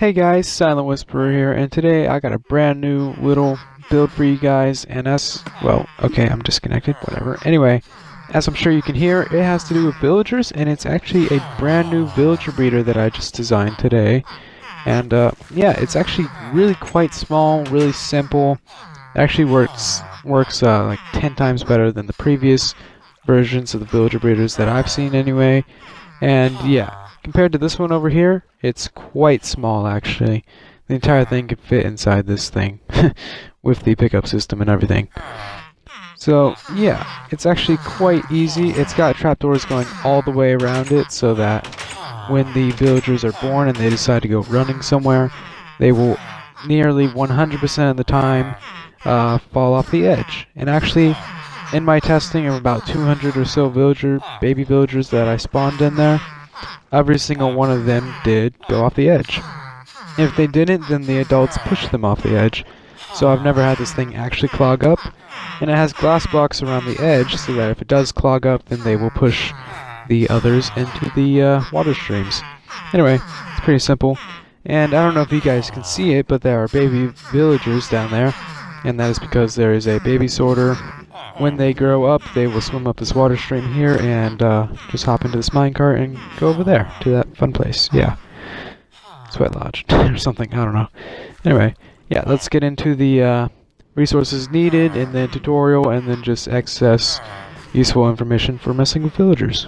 Hey guys, Silent Whisperer here, and today I got a brand new little build for you guys, and okay, I'm disconnected, whatever. Anyway, as I'm sure you can hear, it has to do with villagers, and it's actually a brand new villager breeder that I just designed today. And yeah, it's actually really quite small, really simple. It actually works like 10 times better than the previous versions of the villager breeders that I've seen anyway. And yeah, compared to this one over here, it's quite small actually. The entire thing could fit inside this thing with the pickup system and everything. So yeah, it's actually quite easy. It's got trapdoors going all the way around it so that when the villagers are born and they decide to go running somewhere, they will nearly 100% of the time fall off the edge. And actually, in my testing of about 200 or so baby villagers that I spawned in there, every single one of them did go off the edge. If they didn't, then the adults pushed them off the edge. So I've never had this thing actually clog up. And it has glass blocks around the edge so that if it does clog up, then they will push the others into the water streams. Anyway, it's pretty simple. And I don't know if you guys can see it, but there are baby villagers down there. And that is because there is a baby sorter. When they grow up, they will swim up this water stream here and just hop into this minecart and go over there to that fun place. Yeah. Sweat Lodge or something. I don't know. Anyway, yeah, let's get into the resources needed in the tutorial and then just excess useful information for messing with villagers.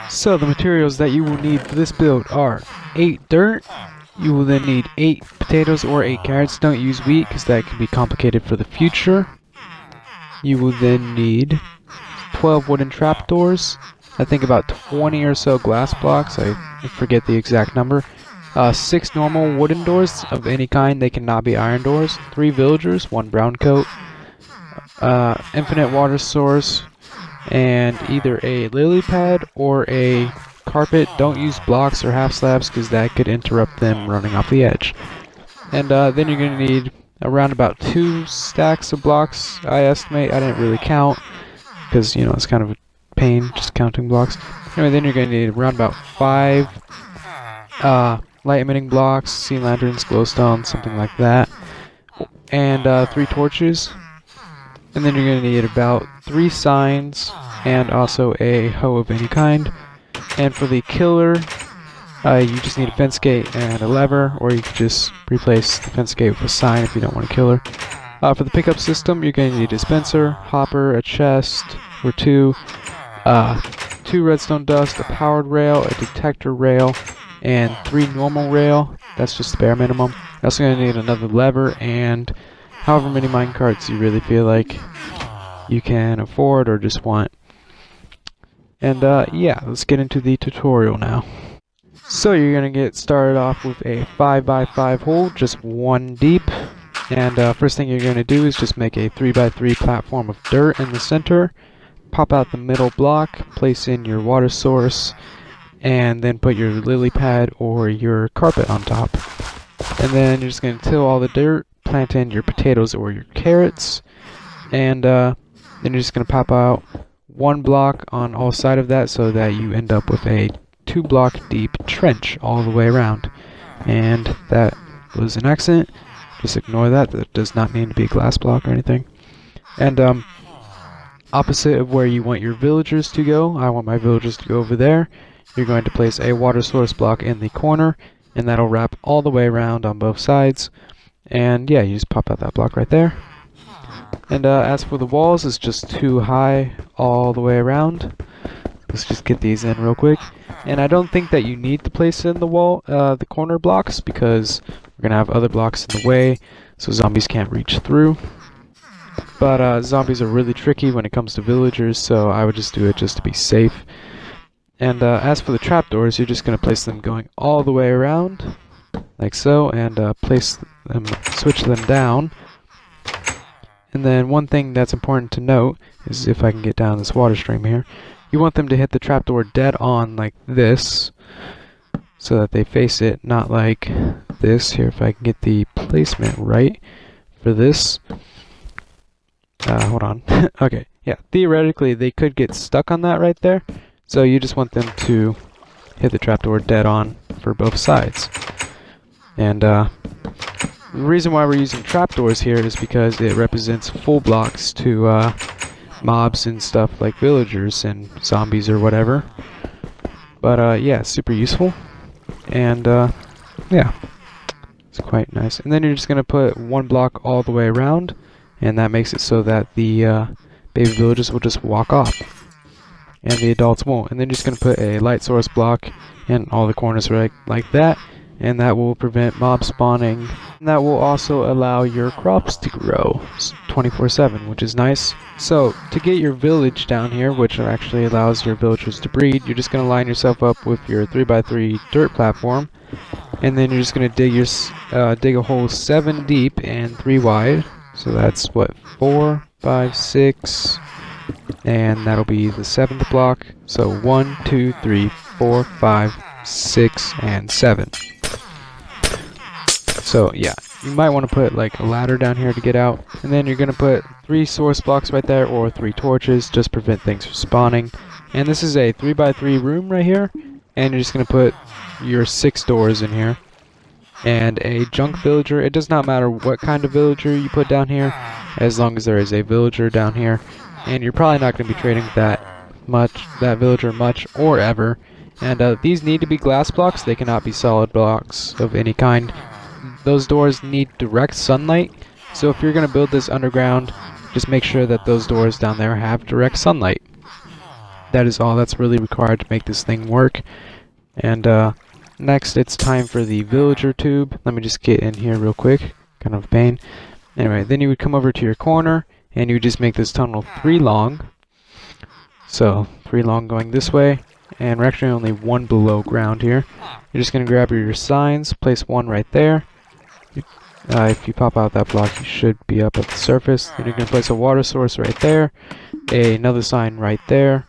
So the materials that you will need for this build are 8 dirt. You will then need 8 potatoes or 8 carrots. Don't use wheat because that can be complicated for the future. You will then need 12 wooden trapdoors. I think about 20 or so glass blocks. I forget the exact number. 6 normal wooden doors of any kind. They cannot be iron doors. 3 villagers, 1 brown coat. Infinite water source. And either a lily pad or a carpet. Don't use blocks or half slabs because that could interrupt them running off the edge. And then you're going to need around about 2 stacks of blocks, I estimate. I didn't really count because, you know, it's kind of a pain just counting blocks. Anyway, then you're going to need around about 5 light emitting blocks, sea lanterns, glowstone, something like that. And 3 torches. And then you're going to need about 3 signs and also a hoe of any kind. And for the killer, you just need a fence gate and a lever, or you can just replace the fence gate with a sign if you don't want a killer. For the pickup system, you're going to need a dispenser, hopper, a chest, or 2, 2 redstone dust, a powered rail, a detector rail, and 3 normal rail. That's just the bare minimum. You're also going to need another lever and however many minecarts you really feel like you can afford or just want. And yeah, let's get into the tutorial now. So you're going to get started off with a 5x5 hole, just 1 deep. And first thing you're going to do is just make a 3x3 platform of dirt in the center. Pop out the middle block, place in your water source, and then put your lily pad or your carpet on top. And then you're just going to till all the dirt, plant in your potatoes or your carrots, and then you're just going to pop out 1 block on all sides of that so that you end up with a 2 block deep trench all the way around. And that was an accident. Just ignore that. That does not need to be a glass block or anything. And opposite of where you want your villagers to go, I want my villagers to go over there. You're going to place a water source block in the corner, and that'll wrap all the way around on both sides. And yeah, you just pop out that block right there. And as for the walls, it's just too high all the way around. Let's just get these in real quick. And I don't think that you need to place in the wall, the corner blocks, because we're gonna have other blocks in the way, so zombies can't reach through. But zombies are really tricky when it comes to villagers, so I would just do it just to be safe. And as for the trapdoors, you're just gonna place them going all the way around, like so, and place them, switch them down. And then one thing that's important to note is, if I can get down this water stream here, you want them to hit the trapdoor dead on like this, so that they face it, not like this. Here, if I can get the placement right for this. Hold on. Okay, yeah, theoretically they could get stuck on that right there, so you just want them to hit the trapdoor dead on for both sides. And the reason why we're using trapdoors here is because it represents full blocks to mobs and stuff like villagers and zombies or whatever. But yeah, super useful. And yeah, it's quite nice. And then you're just going to put one block all the way around, and that makes it so that the baby villagers will just walk off and the adults won't. And then you're just going to put a light source block in all the corners right like that, and that will prevent mob spawning. And that will also allow your crops to grow 24/7, which is nice. So to get your village down here, which actually allows your villagers to breed, you're just going to line yourself up with your 3x3 dirt platform, and then you're just going to dig a hole 7 deep and 3 wide. So that's what, 4, 5, 6, and that'll be the 7th block. So 1, 2, 3, 4, 5, 6, and 7. So yeah, you might want to put like a ladder down here to get out, and then you're going to put 3 source blocks right there, or 3 torches, just prevent things from spawning. And this is a 3x3 room right here, and you're just going to put your 6 doors in here. And a junk villager, it does not matter what kind of villager you put down here, as long as there is a villager down here. And you're probably not going to be trading that villager much or ever. And these need to be glass blocks, they cannot be solid blocks of any kind. Those doors need direct sunlight, so if you're going to build this underground, just make sure that those doors down there have direct sunlight. That is all that's really required to make this thing work. And next it's time for the villager tube. Let me just get in here real quick, kind of a pain. Anyway, then you would come over to your corner, and you would just make this tunnel 3 long. So 3 long going this way, and we're actually only 1 below ground here. You're just going to grab your signs, place 1 right there. If you pop out that block, you should be up at the surface. Then you're going to place a water source right there, another sign right there,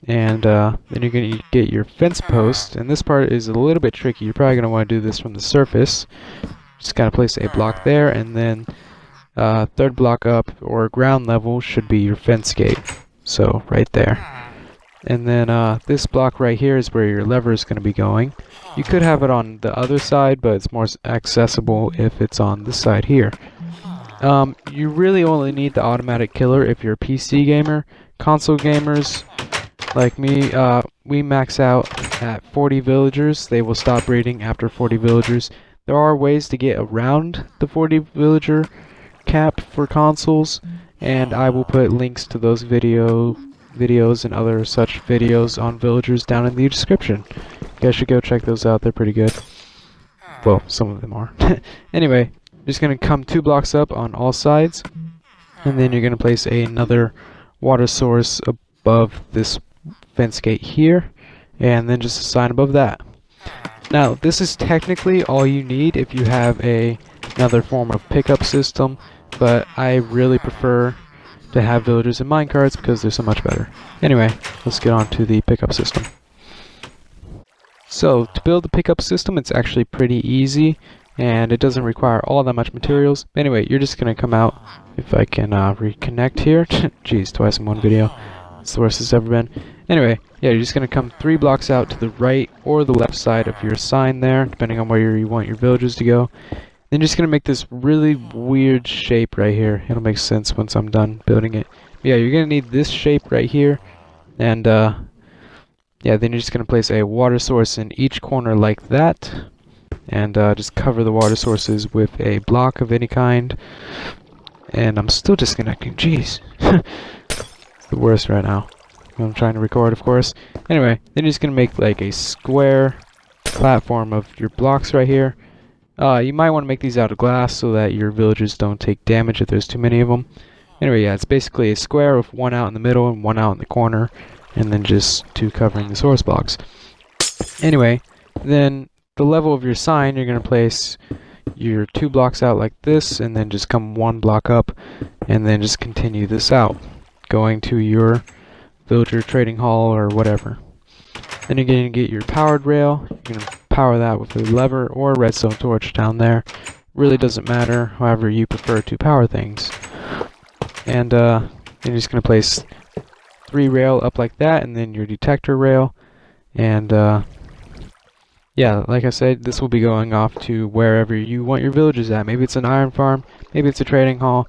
and then you're going to get your fence post. And this part is a little bit tricky. You're probably going to want to do this from the surface. Just got to place a block there, and then 3rd block up, or ground level, should be your fence gate. So right there. And then this block right here is where your lever is going to be going. You could have it on the other side, but it's more accessible if it's on this side here. You really only need the automatic killer if you're a PC gamer. Console gamers like me, we max out at 40 villagers. They will stop breeding after 40 villagers. There are ways to get around the 40 villager cap for consoles, and I will put links to those videos and other such videos on villagers down in the description. You guys should go check those out, they're pretty good. Well, some of them are. Anyway, just going to come 2 blocks up on all sides, and then you're going to place another water source above this fence gate here, and then just a sign above that. Now, this is technically all you need if you have another form of pickup system, but I really prefer to have villagers in minecarts because they're so much better. Anyway, let's get on to the pickup system. So, to build the pickup system, it's actually pretty easy, and it doesn't require all that much materials. Anyway, you're just going to come out, if I can reconnect here. Jeez, twice in one video. It's the worst it's ever been. Anyway, yeah, you're just going to come 3 blocks out to the right or the left side of your sign there, depending on where you want your villagers to go. Then you're just going to make this really weird shape right here. It'll make sense once I'm done building it. But yeah, you're going to need this shape right here. And yeah, then you're just going to place a water source in each corner like that. And just cover the water sources with a block of any kind. And I'm still disconnecting. Jeez. It's the worst right now. I'm trying to record, of course. Anyway, then you're just going to make like a square platform of your blocks right here. You might want to make these out of glass so that your villagers don't take damage if there's too many of them. Anyway, yeah, it's basically a square with 1 out in the middle and 1 out in the corner, and then just 2 covering the source blocks. Anyway, then the level of your sign, you're going to place your 2 blocks out like this, and then just come 1 block up, and then just continue this out, going to your villager trading hall or whatever. Then you're going to get your powered rail. You're going to power that with a lever or a redstone torch down there. Really doesn't matter, however you prefer to power things. And you're just going to place 3 rail up like that, and then your detector rail. And yeah, like I said, this will be going off to wherever you want your villages at. Maybe it's an iron farm, maybe it's a trading hall,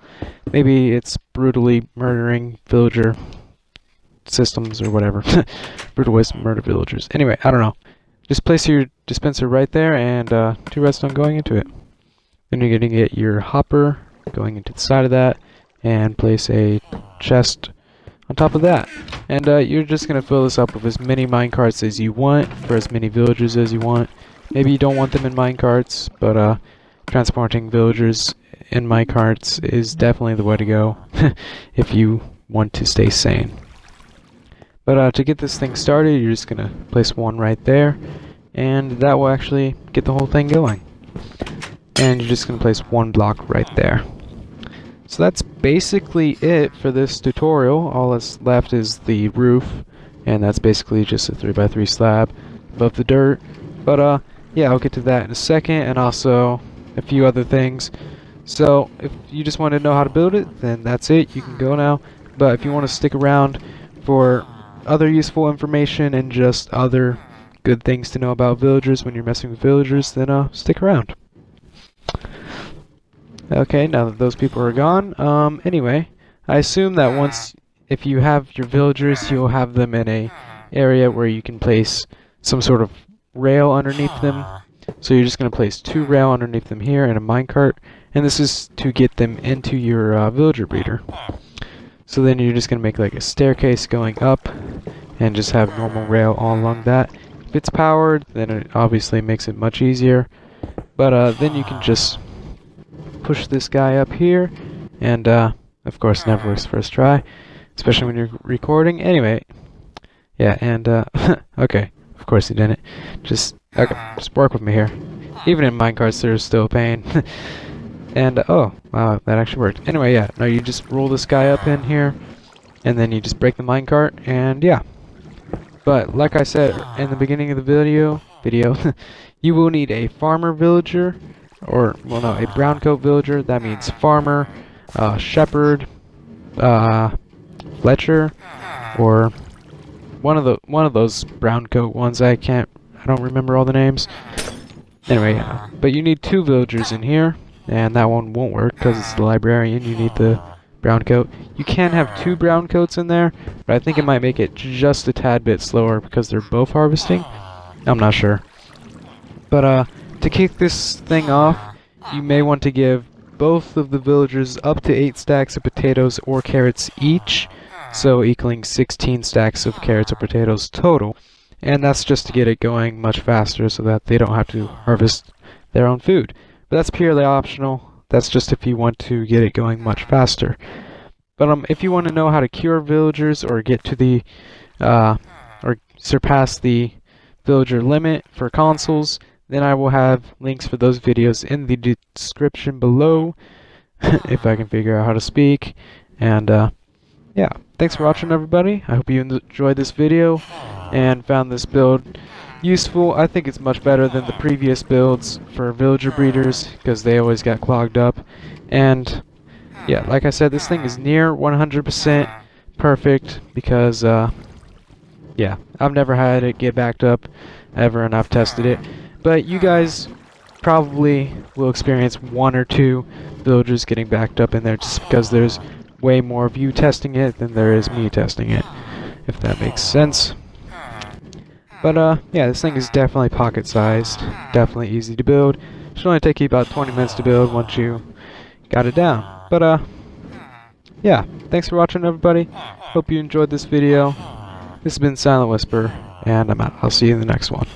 maybe it's brutally murdering villager systems or whatever. Brutal ways to murder villagers. Anyway, I don't know. Just place your dispenser right there and 2 redstone going into it. Then you're going to get your hopper going into the side of that and place a chest on top of that. And you're just going to fill this up with as many minecarts as you want for as many villagers as you want. Maybe you don't want them in minecarts, but transporting villagers in minecarts is definitely the way to go if you want to stay sane. But to get this thing started, you're just going to place 1 right there, and that will actually get the whole thing going. And you're just going to place 1 block right there. So that's basically it for this tutorial. All that's left is the roof, and that's basically just a 3x3 slab above the dirt. But yeah, I'll get to that in a second, and also a few other things. So if you just want to know how to build it, then that's it. You can go now. But if you want to stick around for other useful information and just other good things to know about villagers when you're messing with villagers, then stick around. Okay, now that those people are gone, anyway, I assume that if you have your villagers, you'll have them in a area where you can place some sort of rail underneath them. So you're just going to place 2 rail underneath them here and a minecart, and this is to get them into your villager breeder. So then you're just going to make like a staircase going up and just have normal rail all along that. If it's powered, then it obviously makes it much easier. But then you can just push this guy up here, and of course never works first try, especially when you're recording. Anyway, yeah, and okay, of course you didn't. Just work with me here. Even in minecarts, there's still a pain. And oh wow, that actually worked. Anyway, yeah, now you just roll this guy up in here, and then you just break the minecart, and yeah. But like I said in the beginning of the video, you will need a farmer villager, or well, no, a brown coat villager. That means farmer, shepherd, Fletcher, or one of those brown coat ones. I don't remember all the names. Anyway, yeah. But you need 2 villagers in here, and that one won't work because it's the librarian. You need the brown coat. You can have 2 brown coats in there, but I think it might make it just a tad bit slower because they're both harvesting. I'm not sure. But to kick this thing off, you may want to give both of the villagers up to 8 stacks of potatoes or carrots each, so equaling 16 stacks of carrots or potatoes total. And that's just to get it going much faster so that they don't have to harvest their own food. But that's purely optional. That's just if you want to get it going much faster. But if you want to know how to cure villagers or get to the or surpass the villager limit for consoles, then I will have links for those videos in the description below, if I can figure out how to speak. And yeah, thanks for watching, everybody. I hope you enjoyed this video and found this build useful. I think it's much better than the previous builds for villager breeders because they always got clogged up. And yeah, like I said, this thing is near 100% perfect because yeah, I've never had it get backed up ever, and I've tested it. But you guys probably will experience 1 or 2 villagers getting backed up in there just because there's way more of you testing it than there is me testing it, if that makes sense. But yeah, this thing is definitely pocket-sized, definitely easy to build. Should only take you about 20 minutes to build once you got it down. But yeah, thanks for watching, everybody. Hope you enjoyed this video. This has been Silent Whisper, and I'm out. I'll see you in the next one.